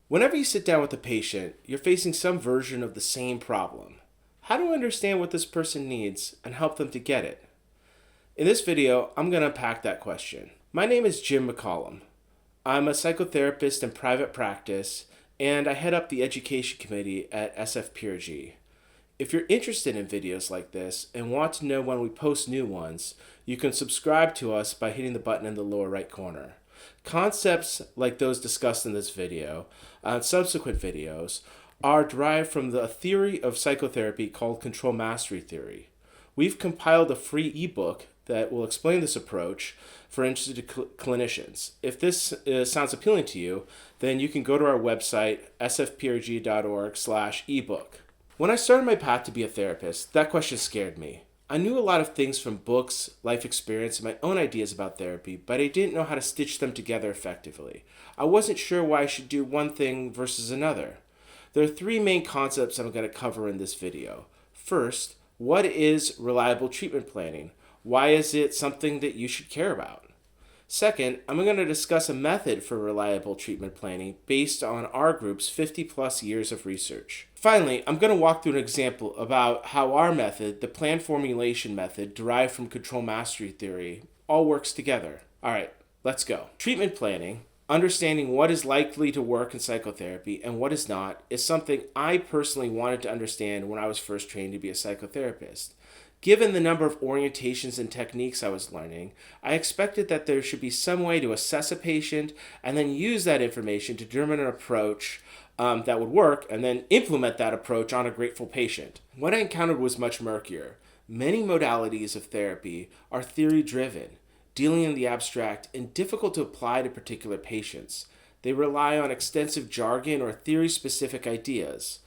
Whenever you sit down with a patient, you're facing some version of the same problem. How do I understand what this person needs and help them to get it? In this video, I'm going to unpack that question. My name is Jim McCollum. I'm a psychotherapist in private practice, and I head up the education committee at SFPRG. If you're interested in videos like this and want to know when we post new ones, you can subscribe to us by hitting the button in the lower right corner. Concepts like those discussed in this video and subsequent videos are derived from the theory of psychotherapy called control mastery theory. We've compiled a free ebook that will explain this approach for interested clinicians. If this sounds appealing to you, then you can go to our website, sfprg.org/ebook. When I started my path to be a therapist, that question scared me. I knew a lot of things from books, life experience, and my own ideas about therapy, but I didn't know how to stitch them together effectively. I wasn't sure why I should do one thing versus another. There are three main concepts I'm going to cover in this video. First, what is reliable treatment planning? Why is it something that you should care about? Second, I'm going to discuss a method for reliable treatment planning based on our group's 50-plus years of research. Finally, I'm going to walk through an example about how our method, the plan formulation method derived from control mastery theory, all works together. All right, let's go. Treatment planning, understanding what is likely to work in psychotherapy and what is not, is something I personally wanted to understand when I was first trained to be a psychotherapist. Given the number of orientations and techniques I was learning, I expected that there should be some way to assess a patient and then use that information to determine an approach that would work and then implement that approach on a grateful patient. What I encountered was much murkier. Many modalities of therapy are theory-driven, dealing in the abstract, and difficult to apply to particular patients. They rely on extensive jargon or theory-specific ideas.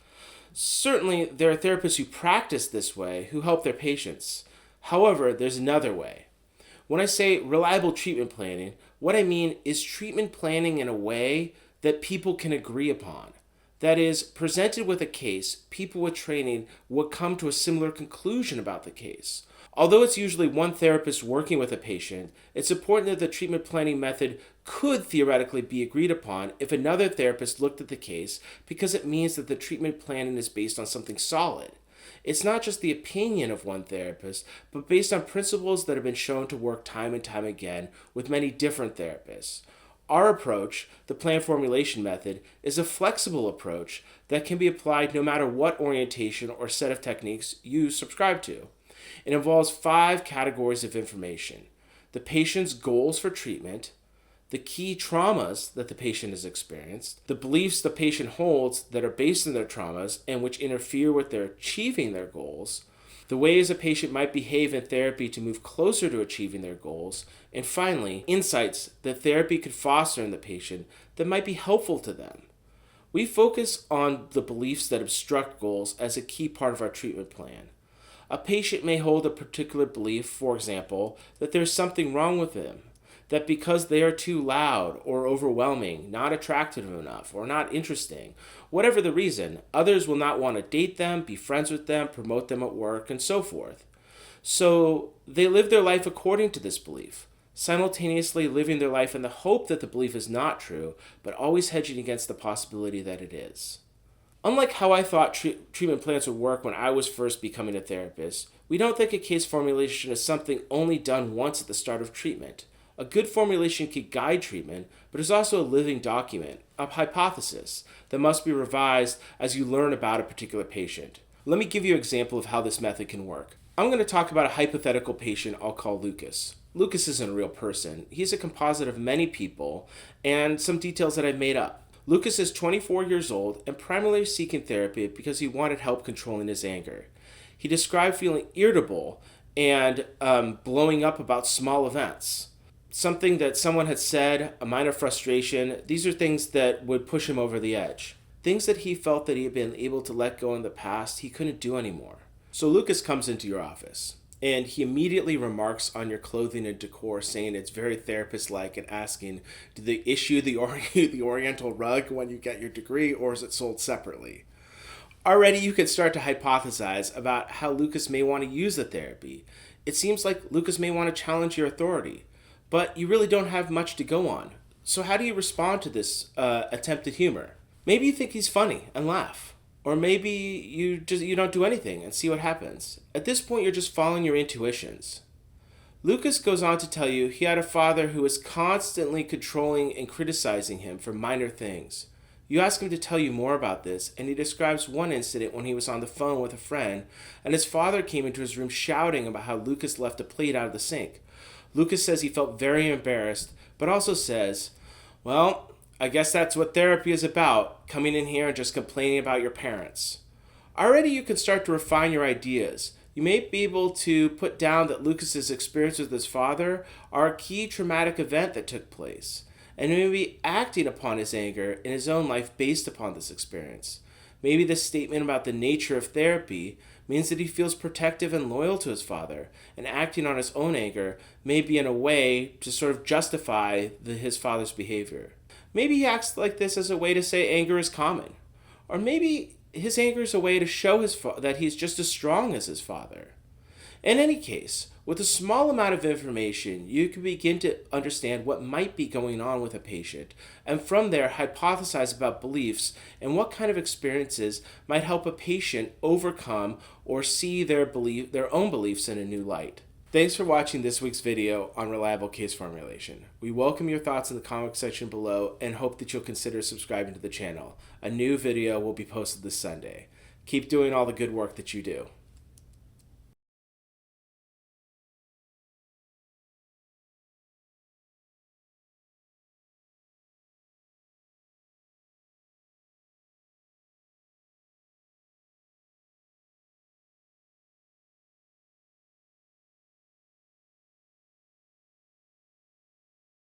Certainly, there are therapists who practice this way who help their patients. However, there's another way. When I say reliable treatment planning, what I mean is treatment planning in a way that people can agree upon. That is, presented with a case, people with training would come to a similar conclusion about the case. Although it's usually one therapist working with a patient, it's important that the treatment planning method could theoretically be agreed upon if another therapist looked at the case, because it means that the treatment planning is based on something solid. It's not just the opinion of one therapist, but based on principles that have been shown to work time and time again with many different therapists. Our approach, the plan formulation method, is a flexible approach that can be applied no matter what orientation or set of techniques you subscribe to. It involves 5 categories of information: the patient's goals for treatment, the key traumas that the patient has experienced, the beliefs the patient holds that are based on their traumas and which interfere with their achieving their goals, the ways a patient might behave in therapy to move closer to achieving their goals, and finally, insights that therapy could foster in the patient that might be helpful to them. We focus on the beliefs that obstruct goals as a key part of our treatment plan. A patient may hold a particular belief, for example, that there's something wrong with them, that because they are too loud or overwhelming, not attractive enough, or not interesting, whatever the reason, others will not want to date them, be friends with them, promote them at work, and so forth. So they live their life according to this belief, simultaneously living their life in the hope that the belief is not true, but always hedging against the possibility that it is. Unlike how I thought treatment plans would work when I was first becoming a therapist, we don't think a case formulation is something only done once at the start of treatment. A good formulation can guide treatment, but is also a living document, a hypothesis, that must be revised as you learn about a particular patient. Let me give you an example of how this method can work. I'm going to talk about a hypothetical patient I'll call Lucas. Lucas isn't a real person. He's a composite of many people and some details that I've made up. Lucas is 24 years old and primarily seeking therapy because he wanted help controlling his anger. He described feeling irritable and blowing up about small events. Something that someone had said, a minor frustration, these are things that would push him over the edge. Things that he felt that he had been able to let go in the past, he couldn't do anymore. So Lucas comes into your office, and he immediately remarks on your clothing and decor, saying it's very therapist-like and asking, do they issue the Oriental rug when you get your degree, or is it sold separately? Already you can start to hypothesize about how Lucas may want to use the therapy. It seems like Lucas may want to challenge your authority, but you really don't have much to go on. So how do you respond to this attempted humor? Maybe you think he's funny and laugh. Or maybe you don't do anything and see what happens. At this point, you're just following your intuitions. Lucas goes on to tell you he had a father who was constantly controlling and criticizing him for minor things. You ask him to tell you more about this, and he describes one incident when he was on the phone with a friend, and his father came into his room shouting about how Lucas left a plate out of the sink. Lucas says he felt very embarrassed, but also says, "Well, I guess that's what therapy is about, coming in here and just complaining about your parents." Already you can start to refine your ideas. You may be able to put down that Lucas's experience with his father are a key traumatic event that took place, and he may be acting upon his anger in his own life based upon this experience. Maybe this statement about the nature of therapy means that he feels protective and loyal to his father, and acting on his own anger may be in a way to sort of justify his father's behavior. Maybe he acts like this as a way to say anger is common. Or maybe his anger is a way to show that he's just as strong as his father. In any case, with a small amount of information, you can begin to understand what might be going on with a patient, and from there hypothesize about beliefs and what kind of experiences might help a patient overcome or see their own beliefs in a new light. Thanks for watching this week's video on reliable case formulation. We welcome your thoughts in the comment section below and hope that you'll consider subscribing to the channel. A new video will be posted this Sunday. Keep doing all the good work that you do.